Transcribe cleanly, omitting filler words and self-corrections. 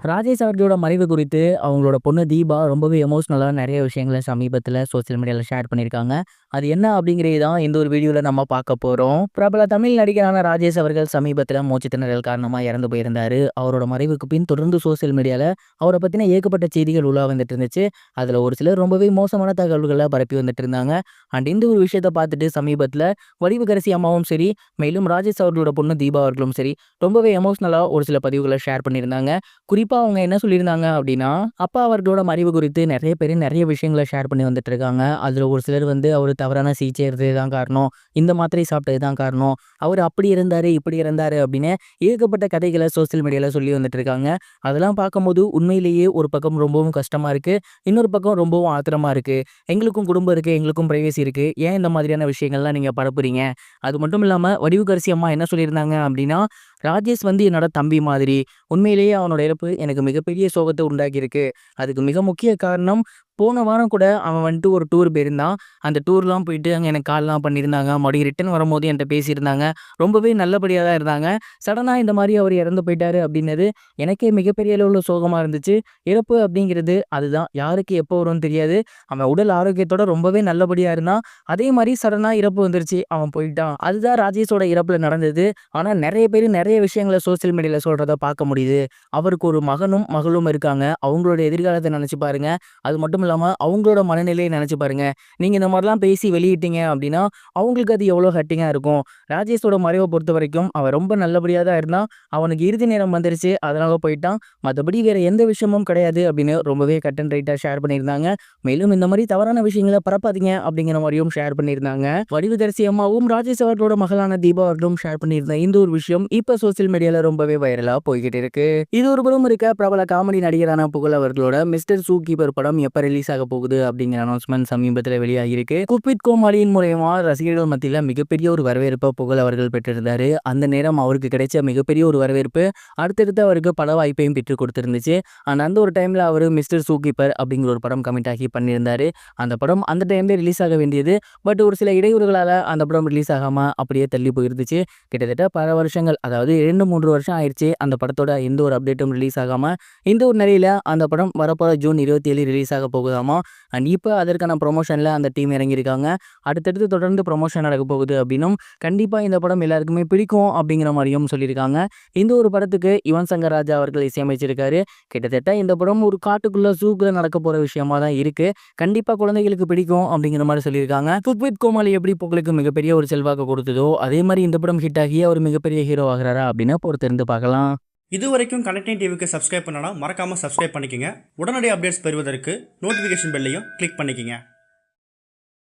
ராஜேஷ் அவர்களோட மறைவு குறித்து அவங்களோட பொண்ணு தீபா ரொம்பவே எமோஷனலா நிறைய விஷயங்கள சமீபத்தில சோசியல் மீடியால ஷேர் பண்ணியிருக்காங்க. அது என்ன அப்படிங்கிறது தான் இந்த ஒரு வீடியோல நம்ம பார்க்க போறோம். பிரபல தமிழ் நடிகரான ராஜேஷ் அவர்கள் சமீபத்தில மூச்சுத் திணறல் காரணமா இறந்து போயிருந்தாரு. அவரோட மறைவுக்கு பின் தொடர்ந்து சோசியல் மீடியால அவர பத்தின ஏகப்பட்ட செய்திகள் உலா வந்துட்டு இருந்துச்சு. அதுல ஒரு சிலர் ரொம்பவே மோசமான தகவல்கள பரப்பி வந்துட்டு இருந்தாங்க. இந்த ஒரு விஷயத்த பார்த்துட்டு சமீபத்தில வடிவுக்கரசி அம்மாவும் சரி, மேலும் ராஜேஷ் அவர்களோட பொண்ணு தீபா அவர்களும் சரி, ரொம்பவே எமோஷனலா ஒரு சில பதிவுகள ஷேர் பண்ணியிருந்தாங்க. குறிப்பா அவங்க என்ன சொல்லியிருந்தாங்க அப்படின்னா, அப்பா அவர்களோட மறைவு குறித்து நெறைய பேரு நெறைய விஷயங்கள ஷேர் பண்ணி வந்துட்டு இருக்காங்க. அதுல ஒரு சிலர் வந்து அவரு தவறான சிகிச்சை எடுத்தது தான் காரணம். இந்த மாத்திரை சாப்பிட்டது தான் காரணம். அவரு அப்படி இருந்தாரு, இப்படி இருந்தாரு அப்படின்னு ஏகப்பட்ட கதைகள சோசியல் மீடியால சொல்லி வந்துட்டு இருக்காங்க. அதெல்லாம் பார்க்கும்போது உண்மையிலேயே ஒரு பக்கம் ரொம்பவும் கஷ்டமா இருக்கு. இன்னொரு பக்கம் ரொம்பவும் ஆத்திரமா இருக்கு. எங்களுக்கும் குடும்பம் இருக்கு, எங்களுக்கும் பிரைவசி இருக்கு. ஏன் இந்த மாதிரியான விஷயங்கள்லாம் நீங்க பரப்புறீங்க? அது மட்டும் இல்லாம வடிவுக்கரசி அம்மா என்ன சொல்லியிருந்தாங்க அப்படின்னா, ராஜேஷ் வந்து என்னோட தம்பி மாதிரி. உண்மையிலேயே அவனோட இறப்பு எனக்கு மிகப்பெரிய சோகத்த உண்டாக்கியிருக்கு. அதுக்கு மிக முக்கிய காரணம், போன வாரம் கூட அவன் வந்துட்டு ஒரு டூர் போயிருந்தான். அந்த டூர்லாம் போயிட்டு அங்க எனக்கு கால்லாம் பண்ணியிருந்தாங்க. மறுபடியும் ரிட்டர்ன் வரும்போது என்ட்ட பேசியிருந்தாங்க. ரொம்பவே நல்லபடியா தான் இருந்தாங்க. சடனா இந்த மாரி அவரு இறந்து போயிட்டாரு அப்டின்னது எனக்கே மிகப்பெரிய அளவுல சோகமா இருந்துச்சு. இறப்பு அப்டிங்கிறது அதுதான். யாருக்கு எப்போ வரும்னு தெரியாது. அவன் உடல் ஆரோக்கியத்தோட ரொம்பவே நல்லபடியா இருந்தான். அதே மாரி சடனா இறப்பு வந்துருச்சு. அவன் போயிட்டான். அதுதான் ராஜேஷோட இறப்புல நடந்தது. ஆனா நெறைய பேரு நெறைய விஷயங்கள சோசியல் மீடியால சொல்றத பார்க்க முடியுது. அவருக்கு ஒரு மகனும், மகளும் இருக்காங்க. அவங்களோட எதிர்காலத்த நெனச்சு பாருங்க. அது மட்டும் இல்லாம அவங்களோட மனநிலைய நெனச்சு பாருங்க. நீங்க இந்த மாரிலாம் பேசி வெளியிட்டீங்க அப்டின்னா, அவங்களுக்கு அது எவ்வளோ ஹர்ட்டிங்கா இருக்கும். ராஜேஷோட மறைவ பொறுத்தவரைக்கும் அவன் ரொம்ப நல்லபடியா தான் இருந்தான். அவனுக்கு இறுதி நேரம் வந்துருச்சு. அதனால போயிட்டான். மத்தபடி வேற எந்த விஷயமும் கிடையாது அப்டின்னு ரொம்பவே கட் அண்ட் ரைட்டா ஷேர் பண்ணியிருந்தாங்க. மேலும் இந்த மாரி தவறான விஷயங்கள பரப்பாதீங்க அப்டிங்கிற மாரியும் ஷேர் பண்ணியிருந்தாங்க. வடிவுதரசி அம்மாவும், ராஜேஷ் அவர்களோட மகளான தீபா அவர்களும் ஷேர் பண்ணியிருந்த இந்த ஒரு விஷயம் இப்ப சோசியல் மீடியால ரொம்பவே வைரலா போய்க்கிட்டு இருக்கு. இது ஒரு புறம் இருக்க, பிரபல காமெடி நடிகரான புகழ் அவர்களோட மிஸ்டர் சூ கீப்பர் படம் எப்ப ரிலீஸ் ஆக போகுது அப்படிங்கிற அனௌன்ஸ்மெண்ட் சமீபத்தில் வெளியாகியிருக்கு. குக்வித் கோமாளியின் மூலயமா ரசிகர்கள் மத்தியில மிகப்பெரிய ஒரு வரவேற்பை புகழ் அவர்கள் பெற்றிருந்தாரு. அந்த நேரம் அவருக்கு கிடைச்ச மிகப்பெரிய ஒரு வரவேற்பு அடுத்தடுத்து அவருக்கு பட வாய்ப்பையும் பெற்றுக் கொடுத்திருந்துச்சு. அந்த ஒரு டைம்ல அவரு மிஸ்டர் சூ கீப்பர் அப்படிங்கிற ஒரு படம் கமிட் ஆகி பண்ணியிருந்தாரு. அந்த படம் அந்த டைம்ல ரிலீஸ் ஆக வேண்டியது. பட் ஒரு சில இடையூறுகளால அந்த படம் ரிலீஸ் ஆகாம அப்படியே தள்ளி போயிருந்துச்சு. கிட்டத்தட்ட பல வருஷங்கள், அதாவது 2, 3 வருஷம் ஆயிருச்சு அந்த படத்தோட எந்த ஒரு அப்டேட்டும் ரிலீஸ் ஆகாம. இந்த ஒரு நிலையில அந்த படம் வரப்போற ஜூன் 27 ரிலீஸ் ஆக போகுதாமா. இப்ப அதற்கான ப்ரொமோஷன்ல அந்த டீம் இறங்கியிருக்காங்க. அடுத்தடுத்து தொடர்ந்து ப்ரொமோஷன் நடக்க போகுது அப்படின்னும், கண்டிப்பா இந்த படம் எல்லாருக்குமே பிடிக்கும் அப்படிங்கிற மாரியும் சொல்லியிருக்காங்க. இந்த ஒரு படத்துக்கு யுவன் சங்கர் ராஜா அவர்கள் இசையமைச்சிருக்காரு. கிட்டத்தட்ட இந்த படம் ஒரு காட்டுக்குள்ள ஜூக்குள்ள நடக்க போற விஷயமா தான் இருக்கு. கண்டிப்பா குழந்தைகளுக்கு பிடிக்கும் அப்படிங்கிற மாரி சொல்லியிருக்காங்க. குக் வித் கோமாளி எப்படி புகழுக்கு மிகப்பெரிய ஒரு செல்வாக்கு கொடுத்ததோ, அதே மாரி இந்த படம் ஹிட் ஆகி அவர் மிகப்பெரிய ஹீரோ ஆகுறாரா அப்படின்னு பொறுத்திருந்து பார்க்கலாம். இதுவரைக்கும் கனெக்டிங் டிவிக்கு சப்ஸ்கிரைப் பண்ணனா மறக்காம சப்ஸ்கிரைப் பண்ணிக்கங்க. உடனடி அப்டேட்ஸ் பெறுவதற்கு நோட்டிஃபிகேஷன் பெல்லையும் கிளிக் பண்ணிக்கங்க.